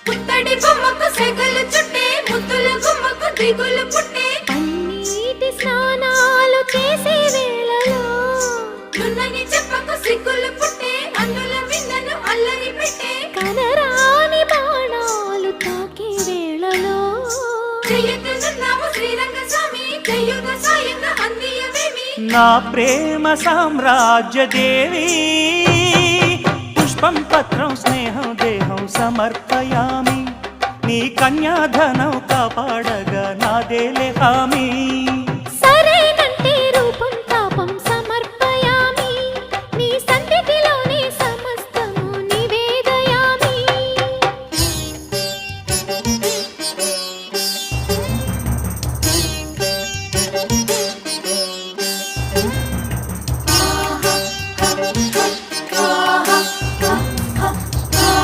పుత్తడి బొమ్మకు సెగలు చుట్టే ముద్దుల గుమ్మకు దిగులు పుట్టే పన్నీటి స్నానాలు చేసే వేళలో నున్నని చెప్పకు సిగ్గులు పుట్టే అన్నుల విన్నను అల్లరి పెట్టే కనరాని బాణాలు తాకే వేళలో చెయ్యెత్తునున్నావు శ్రీరంగ స్వామి చెయ్యుగ సాయంగా అందియవేమి నా ప్రేమ సామ్రాజ్య దేవి పుష్పం పత్రం స్నేహం దేహం సమర్పయామి నీ కన్యాధనం కాపాడగా నాదేలే హామీ